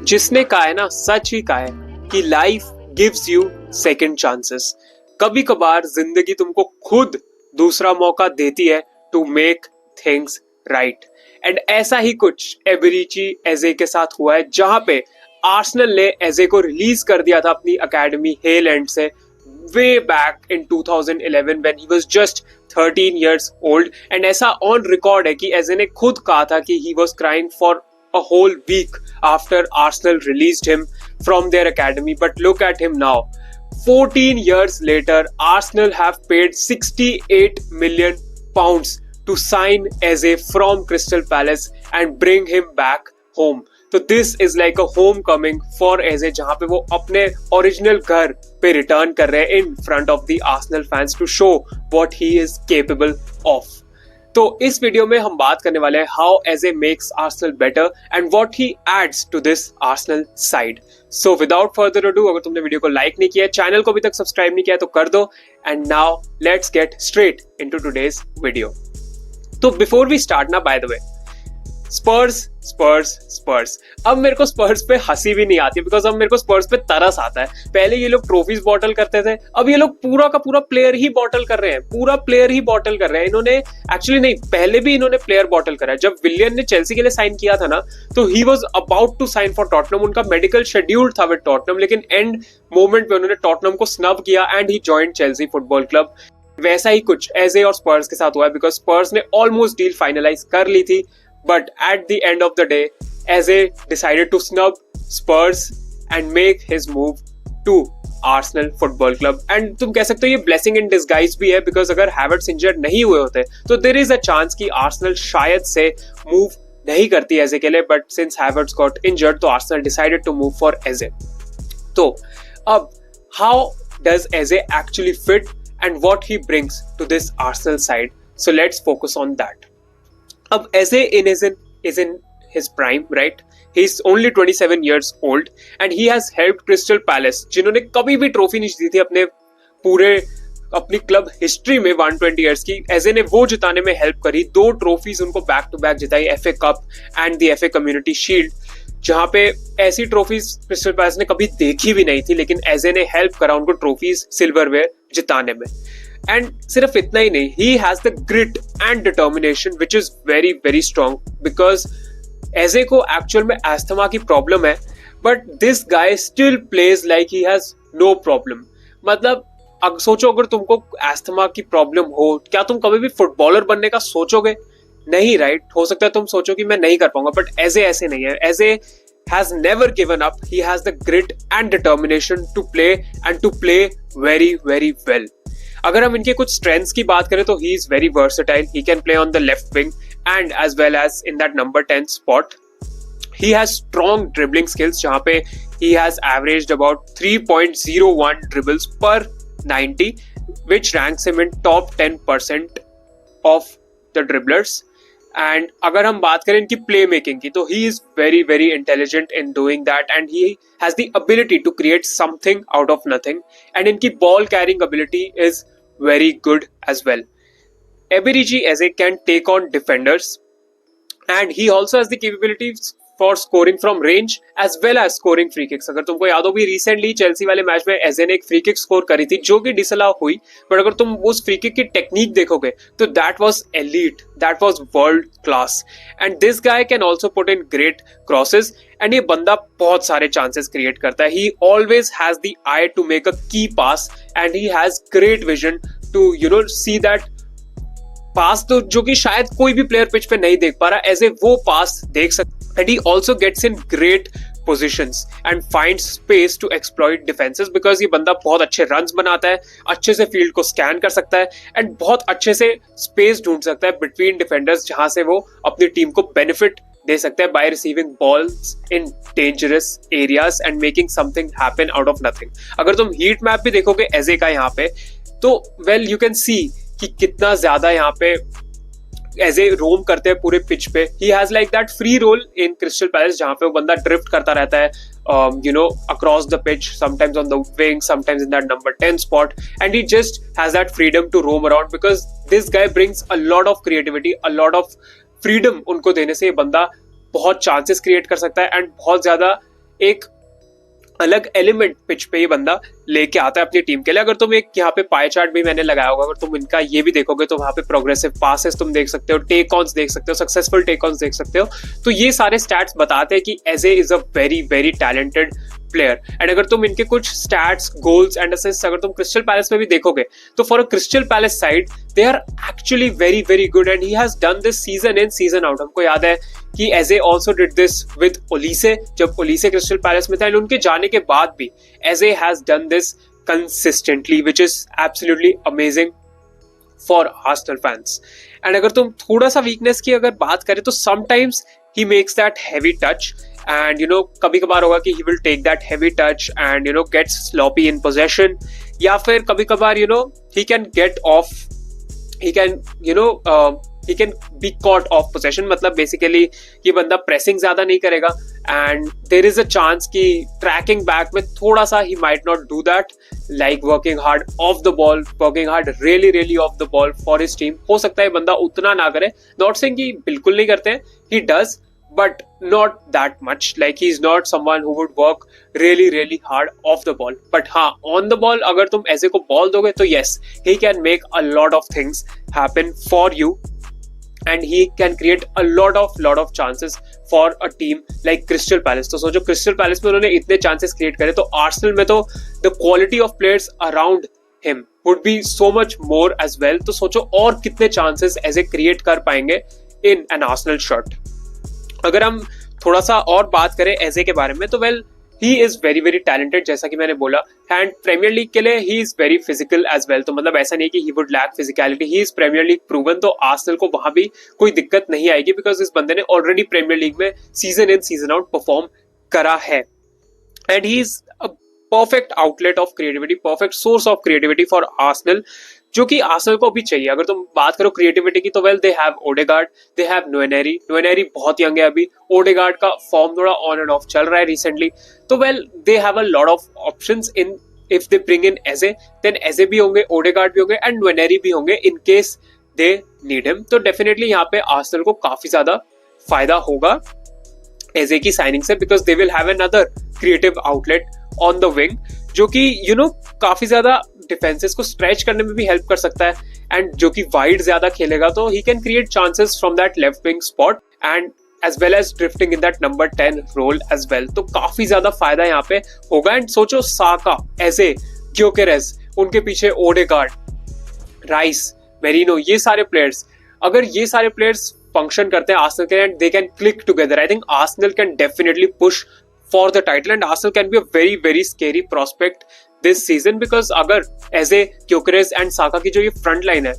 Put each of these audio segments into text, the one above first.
जिसने कहा है ना, सच ही कहा है कि life gives you second chances. कभी कभार जिंदगी तुमको खुद दूसरा मौका देती है to make things right. And ऐसा ही कुछ एबेरेची एजे के साथ हुआ है, जहां पे आर्सेनल ने एजे को रिलीज कर दिया था अपनी अकेडमी हेल एंड से way back in 2011 when he was just 13 years old। and ऐसा on record है कि एजे ने खुद कहा था कि he was crying for a whole week after Arsenal released him from their academy। but look at him now, 14 years later Arsenal have paid 68 million pounds to sign Eze from Crystal Palace and bring him back home। तो this is like a home coming for Eze, जहां पे वो अपने original घर पे return कर रहे हैं in front of the Arsenal fans to show what he is capable of. तो इस वीडियो में हम बात करने वाले हैं how AJ makes Arsenal better and what he adds to this Arsenal side. So without further ado, अगर तुमने वीडियो को लाइक नहीं किया, चैनल को अभी तक सब्सक्राइब नहीं किया तो कर दो। And now let's get straight into today's video. तो बिफोर वी स्टार्ट ना, बाय द वे, स्पर्स स्पर्स स्पर्स, अब मेरे को स्पर्स पे हंसी भी नहीं आती बिकॉज अब मेरे को स्पर्स पे तरस आता है। पहले ये लोग ट्रॉफीज बॉटल करते थे, अब ये लोग पूरा का पूरा प्लेयर ही बॉटल कर रहे हैं, पूरा प्लेयर ही बॉटल कर रहे हैं। इन्होंने एक्चुअली नहीं, पहले भी इन्होंने प्लेयर बॉटल करा है। जब विलियन ने चेल्सी के लिए साइन किया था ना, तो he was about to sign for Tottenham, उनका मेडिकल शेड्यूल था विद टॉटनम, लेकिन एंड मोमेंट पे उन्होंने टॉटनम को स्नब किया and he joined Chelsea football club. वैसा ही कुछ एजे और स्पर्स के साथ हुआ है बिकॉज स्पर्स ने ऑलमोस्ट डील फाइनलाइज कर ली थी, but at the end of the day Eze decided to snub Spurs and make his move to Arsenal Football Club। and तुम कह सकते हो ये blessing in disguise भी है because अगर Havertz injured नहीं हुए होते तो there is a chance कि Arsenal शायद से move नहीं करती Eze के लिए, but since Havertz got injured तो Arsenal decided to move for Eze। तो अब how does Eze actually fit and what he brings to this Arsenal side? So let's focus on that। अब Eze is in his prime, right? He's only 27 years old and he has helped Crystal Palace, जिन्होंने कभी भी trophy नहीं जीती थी अपनी club history में 120 years की। एजे ने वो जिताने में हेल्प करी, 2 ट्रॉफीज उनको बैक टू बैक जिताई, FA cup and the FA community shield, जहां पे ऐसी ट्रॉफीज क्रिस्टल पैलेस ने कभी देखी भी नहीं थी, लेकिन एजे ने हेल्प करा उनको ट्रॉफीज सिल्वरवेयर जिताने में। एंड सिर्फ इतना ही नहीं, he has the grit and determination which is very very strong because Eze को एक्चुअल में एस्थमा की प्रॉब्लम है, but this guy still plays like he has no problem. मतलब सोचो, अगर तुमको एस्थमा की प्रॉब्लम हो, क्या तुम कभी भी फुटबॉलर बनने का सोचोगे? नहीं, राइट? हो सकता है तुम सोचो कि मैं नहीं कर पाऊंगा, बट एजे ऐसे नहीं है। एजे has never given up, he has the grit and determination to play and to play very very well। अगर हम इनके कुछ स्ट्रेंथ्स की बात करें तो he is very versatile, he can play on the left wing and as well as in that number 10 spot। he has strong dribbling skills, जहां पे he has averaged about 3.01 dribbles per 90 which ranks him in top 10% of the dribblers। And अगर हम बात करें इनकी play making की तो he is very very intelligent in doing that and he has the ability to create something out of nothing. And इनकी ball carrying ability is very good as well. Eberechi Eze can take on defenders and he also has the capabilities for scoring from range as well as scoring free kicks. अगर तुमको याद हो भी recently Chelsea वाले match में एजे ने एक free kick score करी थी जो कि डिसअलाउ हुई, बट अगर तुम उस फ्री किक की टेक्निक देखोगे तो that was elite, that was world class. And this guy can also put in great crosses and ये बंदा बहुत सारे चांसेस क्रिएट करता है। He always has the eye to make a key pass and he has great vision to see that pass, तो जो कि शायद कोई भी प्लेयर पिच पे नहीं देख पा रहा, एज ए वो पास देख सकता। And he also gets in great positions and finds space to exploit defenses because ये बंदा बहुत अच्छे रन्स बनाता है, अच्छे से फील्ड को स्कैन कर सकता है एंड बहुत अच्छे से स्पेस ढूंढ सकता है बिटवीन डिफेंडर्स, जहां से वो अपनी टीम को बेनिफिट दे सकता है by receiving balls in dangerous areas and making something happen out of nothing. अगर तुम हीट मैप भी देखोगे एजे का यहाँ पे तो वेल यू कैन सी कि कितना ज्यादा यहाँ पे एजे रोम करते हैं पूरे पिच पे। He has like that free role in Crystal Palace जहां पे वो बंदा ड्रिफ्ट करता रहता है across the pitch, sometimes on the wing, sometimes in that number 10 spot, and he just has that freedom to roam around because this guy brings a lot of creativity, a lot of freedom उनको देने से ये बंदा बहुत chances create कर सकता है and बहुत ज्यादा एक अलग एलिमेंट पिच पे ये बंदा लेके आता है अपनी टीम के लिए। अगर तुम एक यहाँ पे पाई चार्ट भी मैंने लगाया होगा, अगर तुम इनका ये भी देखोगे तो वहाँ पे प्रोग्रेसिव पासेस तुम देख सकते हो, टेक ऑन्स देख सकते हो, सक्सेसफुल टेक ऑन्स देख सकते हो। तो ये सारे स्टैट्स बताते हैं कि Eze is a very very talented player. And अगर तुम इनके कुछ स्टैट्स, गोल्स एंड असिस्ट अगर तुम क्रिस्टल पैलेस में भी देखोगे तो for a Crystal Palace side they are actually very very good and he has done this season in season out. हमको याद है कि Eze also did this with Olise, जब ओलिसे क्रिस्टल पैलेस में था, एंड उनके जाने के बाद भी Eze has done this consistently, which is absolutely amazing for Arsenal fans. And अगर तुम थोड़ा सा वीकनेस की अगर बात करें तो sometimes he makes that heavy touch, and you know कभी कभार होगा कि he will take that heavy touch and you know gets sloppy in possession, या फिर कभी कभार you know he can get off, he can be caught off possession। मतलब basically ये बंदा प्रेसिंग ज्यादा नहीं करेगा and there is a chance कि ट्रैकिंग बैक में थोड़ा सा he might not do that, like working hard of the ball, working hard really really of the ball for his team. हो सकता है बंदा उतना ना करे, नॉट सेइंग कि बिल्कुल नहीं करते, he does but not that much, like he is not someone who would work really really hard off the ball, but हाँ on the ball अगर तुम ऐसे को बॉल दोगे तो yes he can make a lot of things happen for you and he can create a lot of chances for a team like Crystal Palace। तो सोचो Crystal Palace में उन्होंने इतने chances create करे, तो Arsenal में तो the quality of players around him would be so much more as well। तो सोचो और कितने chances ऐसे create कर पाएंगे in an Arsenal shirt। अगर हम थोड़ा सा और बात करें एजे के बारे में तो well he is very very talented, जैसा कि मैंने बोला, एंड प्रीमियर लीग के लिए he is very physical as well. तो मतलब ऐसा नहीं कि he would lack physicality, he is Premier League proven, तो आर्सेनल को वहां भी कोई दिक्कत नहीं आएगी बिकॉज इस बंदे ने ऑलरेडी प्रीमियर लीग में season in season out perform करा है। And he is a perfect outlet of creativity, perfect source of creativity for Arsenal, जो कि आर्सेनल को भी चाहिए। अगर तुम बात करो क्रिएटिविटी की तो well they have Odegaard, they have Nwaneri बहुत यंग है अभी, ओडेगार्ड का फॉर्म थोड़ा ऑन एंड ऑफ चल रहा है रिसेंटली, तो well they have a lot of options in if they bring in Eze, then Eze भी होंगे, ओडेगार्ड भी होंगे एंड नोएनेरी भी होंगे in case they need him. तो डेफिनेटली यहाँ पे आर्सेनल को काफी ज्यादा फायदा होगा एजे की साइनिंग से, because they will have another creative outlet on the wing, जो कि यू नो काफी ज्यादा डिफेंसेस को स्ट्रेच करने में भी हेल्प कर सकता है, एंड जो कि वाइड ज्यादा खेलेगा तो he can create chances from that left wing spot and as well as drifting in that number 10 role as well. तो काफी ज्यादा फायदा यहाँ पे होगा। एंड सोचो साका, एजे, ग्योकेरेस, उनके पीछे ओडेगार्ड, राइस, मेरिनो, ये सारे प्लेयर्स, अगर ये सारे प्लेयर्स फंक्शन करते हैं आर्सेनल के and they can click together, I think Arsenal can definitely push for the title and Arsenal can be a very very scary prospect this season, because अगर Eze, Gyökeres and Saka की जो ये front line है,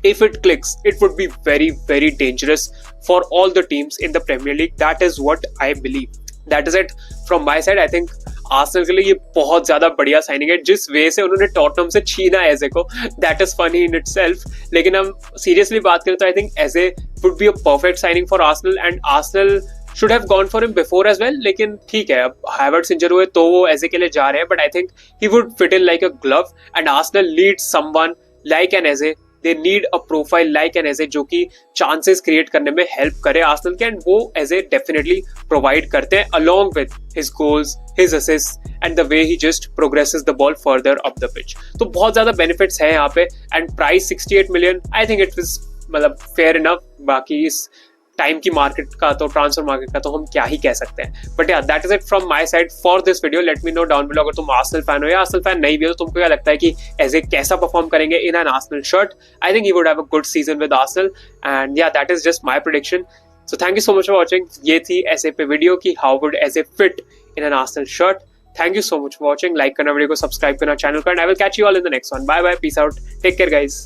if it clicks it would be very very dangerous for all the teams in the Premier League। That is what I believe। That is it from my side। I think Arsenal के लिए ये बहुत ज्यादा बढ़िया signing है, जिस वे से उन्होंने टॉटनहम से छीना एजे को, that is funny in itself. लेकिन हम सीरियसली बात करें तो I think AJ would be a perfect signing for Arsenal and Arsenal should have gone for him before as well। लेकिन ठीक है, अब हावर्ट्स इंजर हुए तो वो एजे के लिए जा रहे हैं, but I think he would fit in like a glove and Arsenal needs someone like an Eze, they need a profile like an Eze जो कि चांसेस क्रिएट करने में हेल्प करे आर्सेनल के, एंड वो एजे डेफिनेटली प्रोवाइड करते हैं along with his goals, his assists and the way he just progresses the ball further up the pitch। तो बहुत ज्यादा बेनिफिट्स हैं यहाँ पे and price 68 million I think it was मतलब फेयर इनफ। बाकी इस टाइम की मार्केट का तो, ट्रांसफर मार्केट का तो हम क्या ही कह सकते हैं। बट या that is it from my side for this video. Let me know down below अगर तुम आर्सेनल फैन हो या आर्सेनल फैन नहीं भी हो तो तुमको क्या लगता है कि एजे कैसा परफॉर्म करेंगे in an Arsenal shirt. I think he would have a good season with Arsenal and या that is just my prediction. So thank you so much for watching. ये थी एजे पे वीडियो की how would Eze fit in an Arsenal shirt. Thank you so much for watching. Like करना, video को subscribe करना channel का, and I will catch you all in the next one. Bye bye, peace out, take care guys.